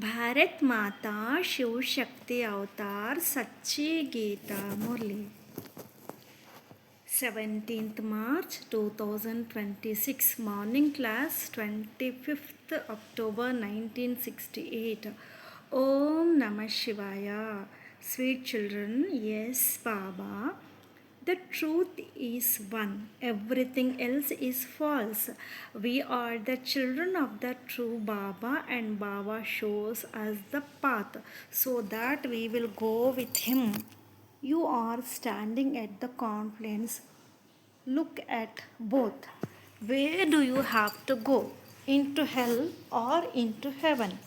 भारत माता शिव शक्ति अवतार सच्ची गीता मुरली 17th March 2026 morning class 25th October 1968. Om Namah Shivaya. Sweet children, yes Baba, the truth is one, everything else is false. We are the children of the true Baba, and Baba shows us the path so that we will go with him. You are standing at the confluence. Look at both. Where do you have to go? Into hell or into heaven?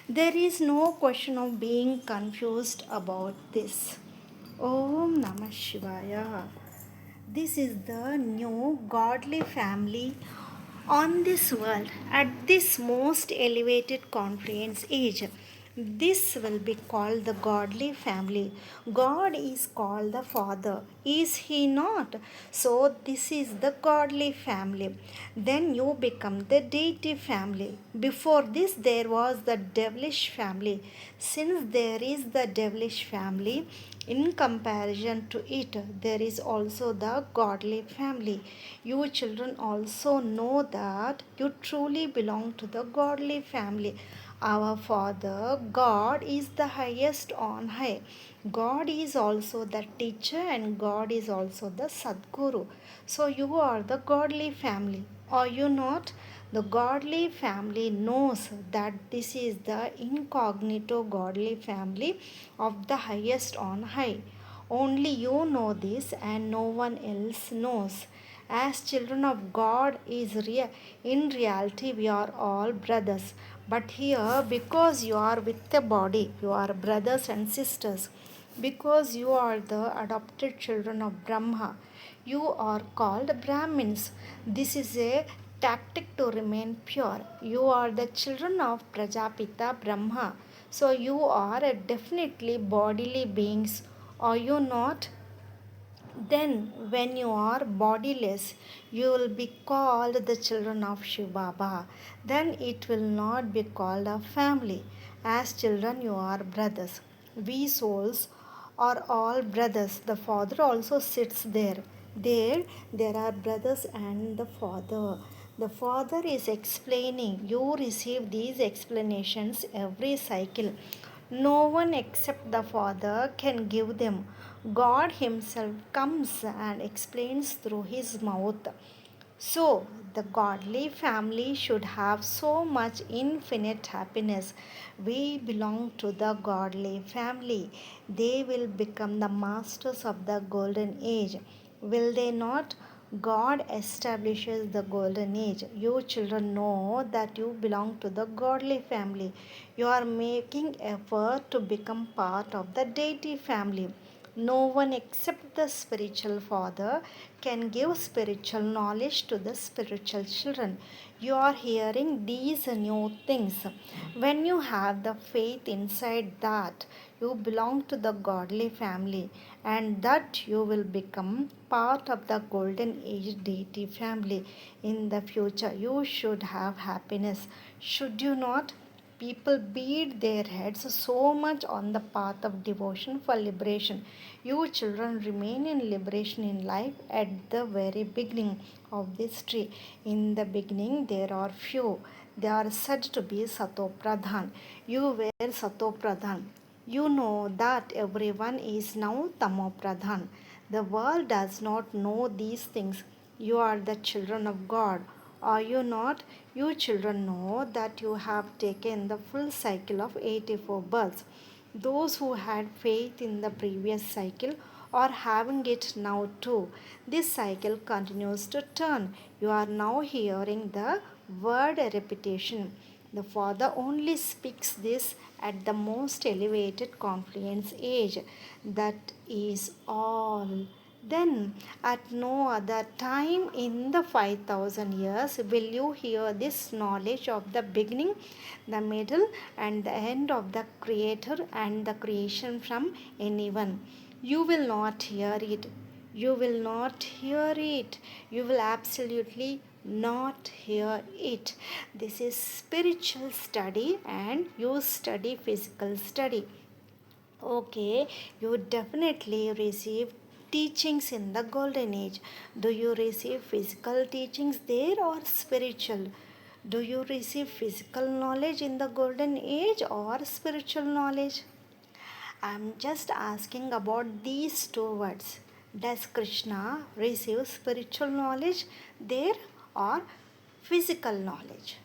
There is no question of being confused about this. Om Namah Shivaya. This is the new godly family on this world at this most elevated confluence age. This will be called the godly family. God is called the Father, is He not? So, this is the godly family. Then you become the deity family. Before this, there was the devilish family. Since there is the devilish family, in comparison to it, there is also the godly family. You children also know that you truly belong to the godly family. Our Father, God, is the highest on high. God is also the teacher, and God is also the Sadguru. So you are the godly family. Are you not? The godly family knows that this is the incognito godly family of the highest on high. Only you know this, and no one else knows. As children of God in reality we are all brothers. But here, because you are with the body, you are brothers and sisters. Because you are the adopted children of Brahma, you are called Brahmins. This is a tactic to remain pure. You are the children of Prajapita Brahma. So you are definitely bodily beings. Are you not? Then, when you are bodiless, you will be called the children of Shiv Baba. Then it will not be called a family. As children, you are brothers. We souls are all brothers. The Father also sits there. There are brothers and the Father. The Father is explaining. You receive these explanations every cycle. No one except the Father can give them. God Himself comes and explains through His mouth. So, the godly family should have so much infinite happiness. We belong to the godly family. They will become the masters of the golden age. Will they not? God establishes the golden age. You children know that you belong to the godly family. You are making effort to become part of the deity family. No one except the spiritual father can give spiritual knowledge to the spiritual children. You are hearing these new things. When you have the faith inside that you belong to the godly family and that you will become part of the golden age deity family in the future, you should have happiness. Should you not? People beat their heads so much on the path of devotion for liberation. You children remain in liberation in life at the very beginning of this tree. In the beginning, there are few. They are said to be Sato Pradhan. You were Sato Pradhan. You know that everyone is now Tamo Pradhan. The world does not know these things. You are the children of God. Are you not? You children know that you have taken the full cycle of 84 births. Those who had faith in the previous cycle are having it now too. This cycle continues to turn. You are now hearing the word repetition. The Father only speaks this at the most elevated confluence age. That is all. Then, at no other time in the 5000 years will you hear this knowledge of the beginning, the middle, and the end of the Creator and the creation from anyone. You will not hear it. You will not hear it. You will absolutely not hear it. This is spiritual study and you study physical study. Okay, you definitely receive teachings in the golden age. Do you receive physical teachings there or spiritual? Do you receive physical knowledge in the golden age or spiritual knowledge? I'm just asking about these two words. Does Krishna receive spiritual knowledge there or physical knowledge?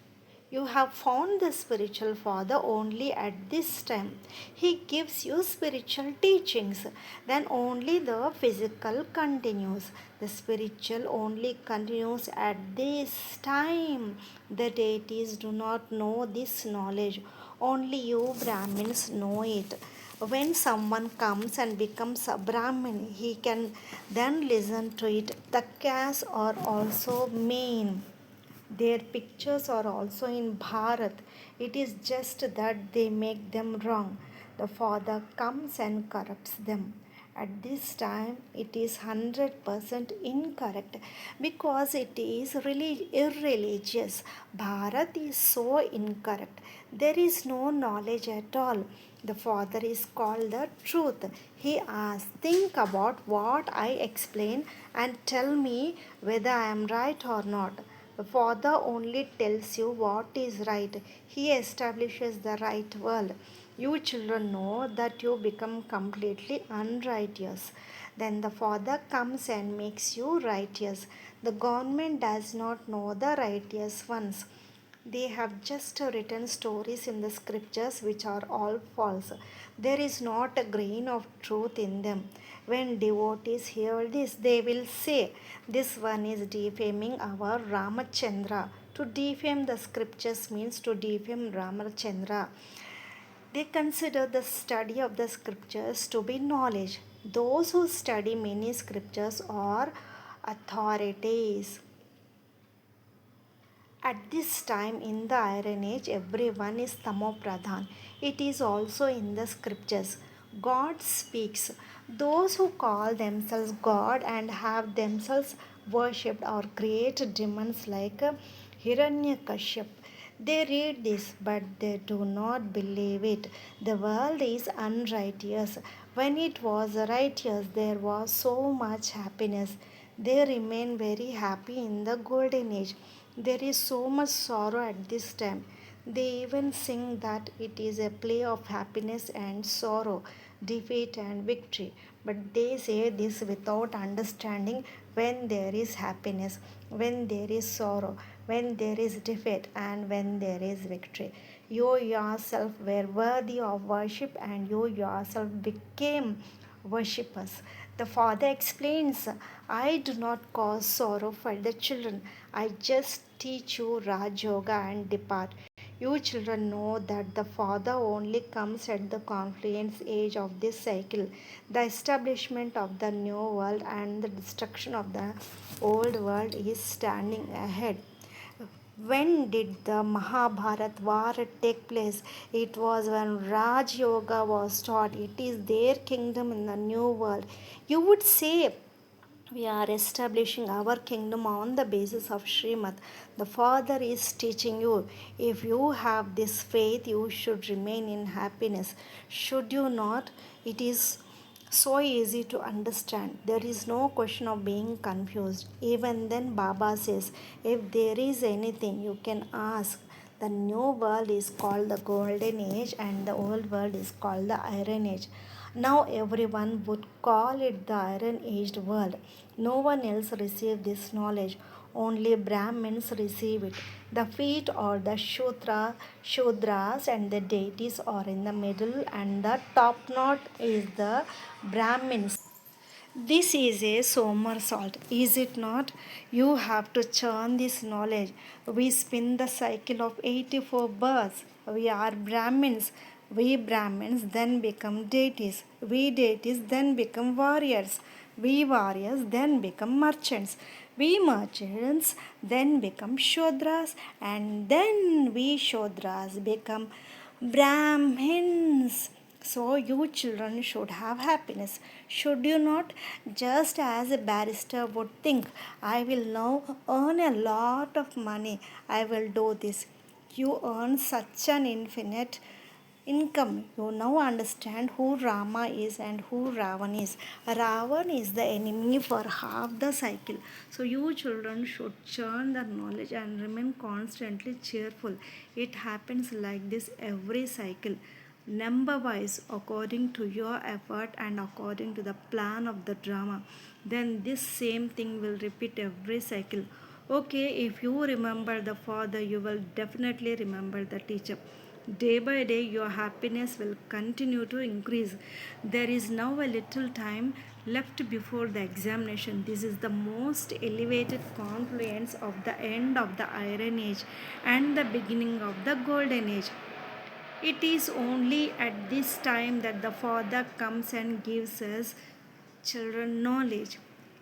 You have found the spiritual father only at this time. He gives you spiritual teachings. Then only the physical continues. The spiritual only continues at this time. The deities do not know this knowledge. Only you Brahmins know it. When someone comes and becomes a Brahmin, he can then listen to it. The castes are also mean. Their pictures are also in Bharat. It is just that they make them wrong. The father comes and corrupts them. At this time, it is 100% incorrect because it is really irreligious. Bharat is so incorrect. There is no knowledge at all. The father is called the truth. He asks, think about what I explain and tell me whether I am right or not. The Father only tells you what is right. He establishes the right world. You children know that you become completely unrighteous. Then the Father comes and makes you righteous. The government does not know the righteous ones. They have just written stories in the scriptures which are all false. There is not a grain of truth in them. When devotees hear this, they will say, this one is defaming our Ramachandra. To defame the scriptures means to defame Ramachandra. They consider the study of the scriptures to be knowledge. Those who study many scriptures are authorities. At this time in the Iron Age, everyone is Tamo Pradhan. It is also in the scriptures. God speaks. Those who call themselves God and have themselves worshipped are great demons like Hiranyakashyap. They read this, but they do not believe it. The world is unrighteous. When it was righteous, there was so much happiness. They remain very happy in the golden age. There is so much sorrow at this time. They even sing that it is a play of happiness and sorrow, defeat and victory. But they say this without understanding when there is happiness, when there is sorrow, when there is defeat, and when there is victory. You yourself were worthy of worship and you yourself became worshippers. The father explains, I do not cause sorrow for the children. I just teach you Raj Yoga and depart. You children know that the Father only comes at the confluence age of this cycle, the establishment of the new world and the destruction of the old world is standing ahead. When did the Mahabharat war take place? It was when Raj Yoga was taught. It is their kingdom in the new world. You would say we are establishing our kingdom on the basis of Srimad. The Father is teaching you. If you have this faith, you should remain in happiness. Should you not? It is so easy to understand. There is no question of being confused. Even then, Baba says, if there is anything you can ask, the new world is called the golden age and the old world is called the iron age. Now everyone would call it the iron aged world. No one else received this knowledge. Only Brahmins receive it. The feet or the Shudras and the deities are in the middle and the top knot is the Brahmins. This is a somersault, is it not? You have to churn this knowledge. We spin the cycle of 84 births. We are Brahmins. We Brahmins then become deities. We deities then become warriors. We warriors then become merchants. We merchants then become Shodras. And then we Shodras become Brahmins. So you children should have happiness. Should you not? Just as a barrister would think, I will now earn a lot of money. I will do this. You earn such an infinite income. You now understand who Rama is and who Ravan is. Ravan is the enemy for half the cycle. So you children should churn the knowledge and remain constantly cheerful. It happens like this every cycle, number wise, according to your effort and according to the plan of the drama. Then this same thing will repeat every cycle. Okay, if you remember the father, you will definitely remember the teacher. Day by day, your happiness will continue to increase. There is now a little time left before the examination. This is the most elevated confluence of the end of the Iron Age and the beginning of the Golden Age. It is only at this time that the Father comes and gives us children knowledge.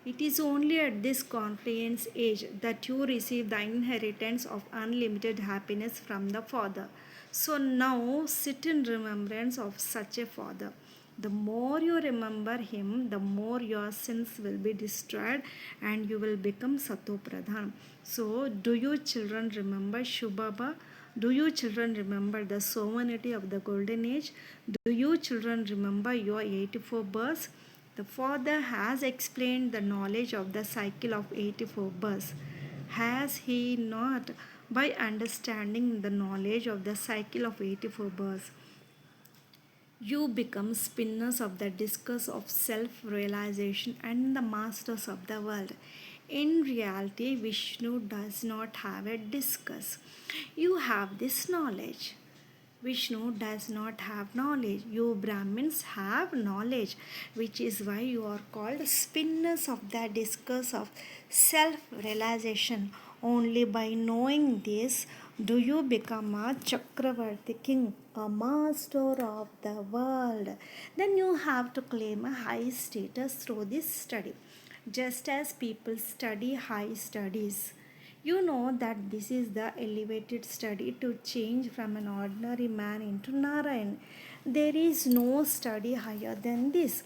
It is only at this confluence age that you receive the inheritance of unlimited happiness from the Father. So now sit in remembrance of such a Father. The more you remember him, the more your sins will be destroyed and you will become Sato Pradhan. So, do you children remember Shubaba? Do you children remember the sovereignty of the golden age? Do you children remember your 84 births? The Father has explained the knowledge of the cycle of 84 births. Has he not? By understanding the knowledge of the cycle of 84 births, you become spinners of the discus of self realization and the masters of the world. In reality, Vishnu does not have a discus. You have this knowledge. Vishnu does not have knowledge. You Brahmins have knowledge, which is why you are called spinners of the discus of self realization. Only by knowing this do you become a Chakravarti king, a master of the world. Then you have to claim a high status through this study, just as people study high studies. You know that this is the elevated study to change from an ordinary man into Narayan. There is no study higher than this.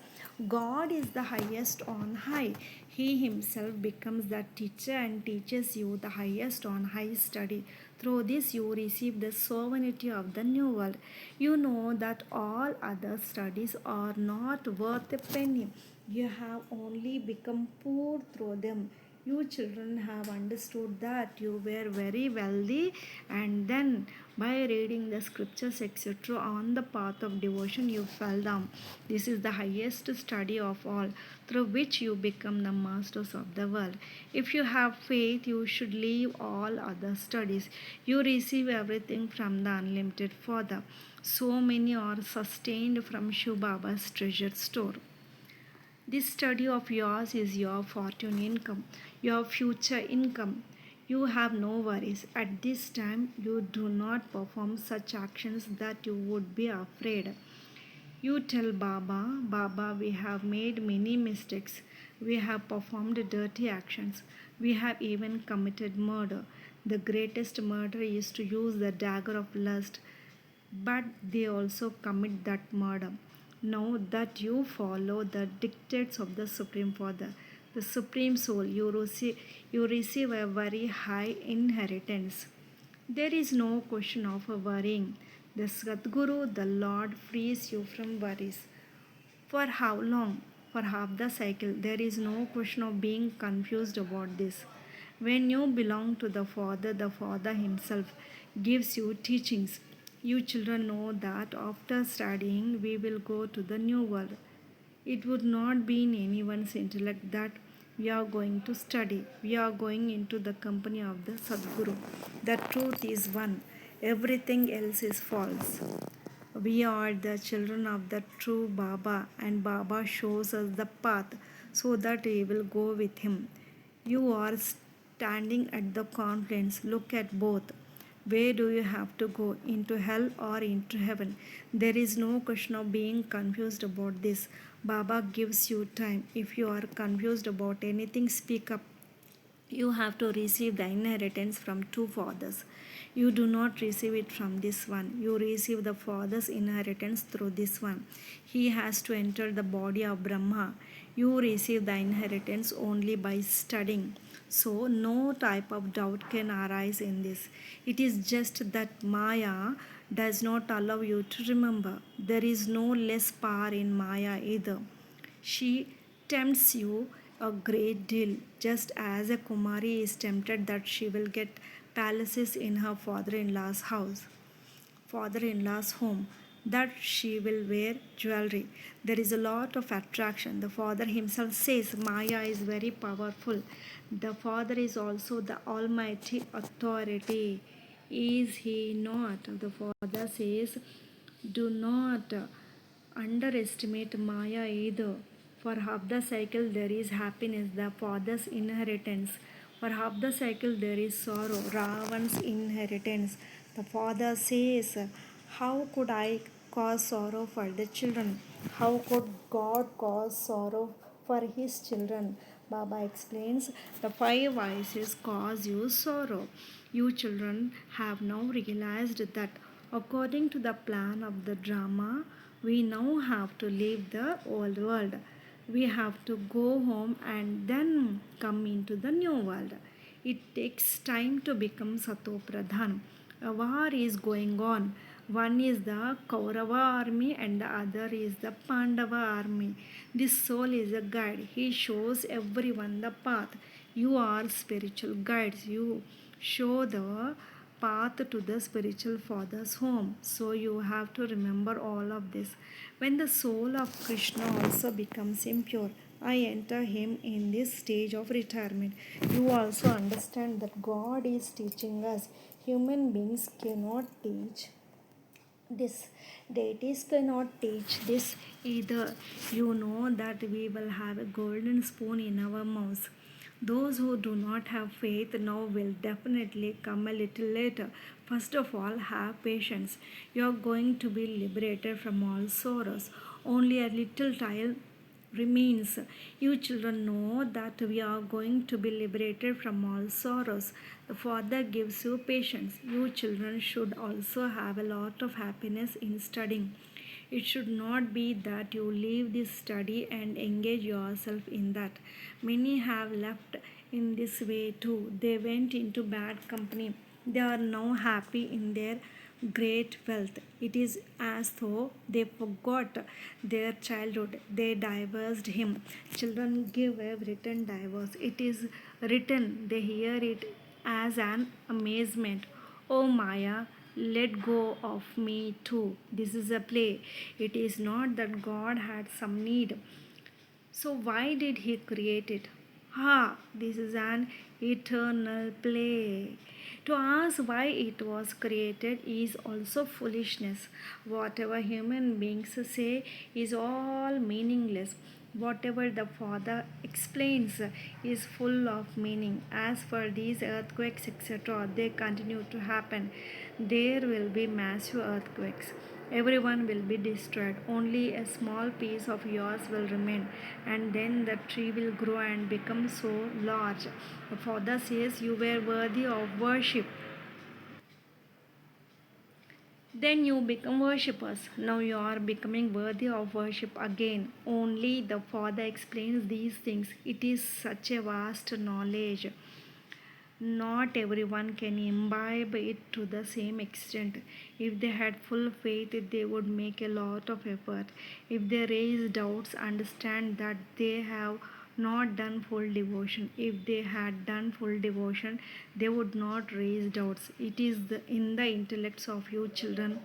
God is the highest on high. He himself becomes the teacher and teaches you the highest on high study. Through this, you receive the sovereignty of the new world. You know that all other studies are not worth a penny. You have only become poor through them. You children have understood that you were very wealthy, and then by reading the scriptures etc. on the path of devotion you fell down. This is the highest study of all, through which you become the masters of the world. If you have faith, you should leave all other studies. You receive everything from the unlimited Father. So many are sustained from Shiv Baba's treasure store. This study of yours is your fortune income, your future income. You have no worries. At this time, you do not perform such actions that you would be afraid. You tell Baba, Baba, we have made many mistakes. We have performed dirty actions. We have even committed murder. The greatest murder is to use the dagger of lust, but they also commit that murder. Now that you follow the dictates of the Supreme Father, the Supreme Soul, you receive a very high inheritance. There is no question of worrying. The Sadguru, the Lord, frees you from worries. For how long? For half the cycle. There is no question of being confused about this. When you belong to the Father Himself gives you teachings. You children know that after studying, we will go to the new world. It would not be in anyone's intellect that we are going to study. We are going into the company of the Sadguru. The truth is one, everything else is false. We are the children of the true Baba, and Baba shows us the path so that we will go with him. You are standing at the confluence. Look at both. Where do you have to go? Into hell or into heaven? There is no question of being confused about this. Baba gives you time. If you are confused about anything, speak up. You have to receive the inheritance from two fathers. You do not receive it from this one. You receive the Father's inheritance through this one. He has to enter the body of Brahma. You receive the inheritance only by studying. So, no type of doubt can arise in this. It is just that Maya does not allow you to remember. There is no less power in Maya either. She tempts you a great deal, just as a Kumari is tempted that she will get palaces in her father-in-law's home, that she will wear jewelry. There is a lot of attraction. The father himself says Maya is very powerful. The father is also the almighty authority. Is he not? The father says, do not underestimate Maya either. For half the cycle there is happiness, the father's inheritance. For half the cycle there is sorrow, Ravan's inheritance. The father says, how could I cause sorrow for the children? How could God cause sorrow for his children? Baba explains, the five vices cause you sorrow. You children have now realized that according to the plan of the drama, we now have to leave the old world. We have to go home and then come into the new world. It takes time to become Sato Pradhan. A war is going on. One is the Kaurava army and the other is the Pandava army. This soul is a guide. He shows everyone the path. You are spiritual guides. You show the path to the spiritual father's home. So you have to remember all of this. When the soul of Krishna also becomes impure, I enter him in this stage of retirement. You also understand that God is teaching us. Human beings cannot teach this. Deities cannot teach this either. You know that we will have a golden spoon in our mouths. Those who do not have faith now will definitely come a little later. First of all, have patience. You are going to be liberated from all sorrows. Only a little time remains. You children know that we are going to be liberated from all sorrows. The Father gives you patience. You children should also have a lot of happiness in studying. It should not be that you leave this study and engage yourself in that. Many have left in this way too. They went into bad company. They are now happy in their great wealth. It is as though they forgot their childhood. They divorced him. Children give a written divorce. It is written. They hear it as an amazement. Oh Maya, let go of me too. This is a play. It is not that God had some need. So why did he create it? This is an eternal play. To ask why it was created is also foolishness. Whatever human beings say is all meaningless. Whatever the Father explains is full of meaning. As for these earthquakes, etc., they continue to happen. There will be massive earthquakes. Everyone will be destroyed. Only a small piece of yours will remain, and then the tree will grow and become so large. The Father says you were worthy of worship. Then you become worshippers. Now you are becoming worthy of worship again. Only the Father explains these things. It is such a vast knowledge. Not everyone can imbibe it to the same extent. If they had full faith, they would make a lot of effort. If they raise doubts, understand that they have not done full devotion. If they had done full devotion, they would not raise doubts. It is in the intellects of you children,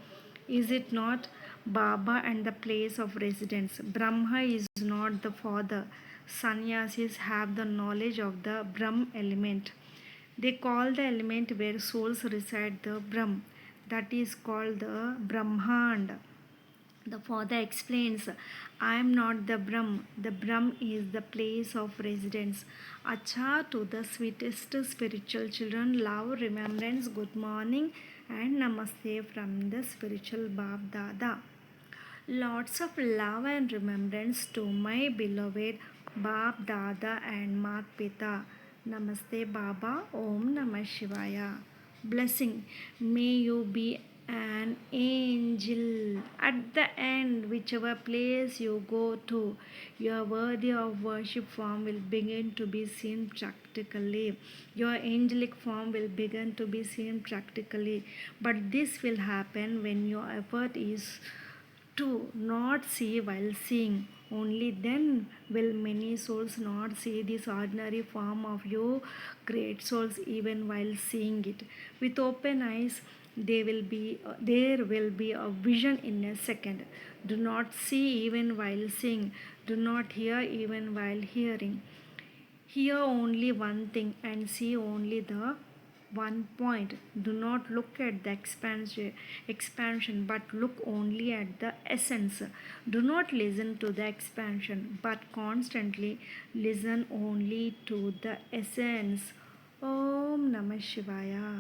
is it not? Baba and the place of residence. Brahma is not the father. Sannyasis have the knowledge of the Brahm element. They call the element where souls reside the Brahm. That is called the Brahmand. The Father explains, I am not the Brahm. The Brahm is the place of residence. Acha to the sweetest spiritual children, love, remembrance, good morning, and namaste from the spiritual Bab Dada. Lots of love and remembrance to my beloved Bab Dada and Mat Pita. Namaste Baba. Om Namah Shivaya. blessing. May you be an angel at the end, whichever place you go to. Your worthy of worship form will begin to be seen practically. Your angelic form will begin to be seen practically. But this will happen when your effort is to not see while seeing. Only then will many souls not see this ordinary form of you, great souls, even while seeing it. With open eyes, there will be a vision in a second. Do not see even while seeing. Do not hear even while hearing. Hear only one thing and see only the one point. Do not look at the expansion, but look only at the essence. Do not listen to the expansion, but constantly listen only to the essence. Om Namah Shivaya.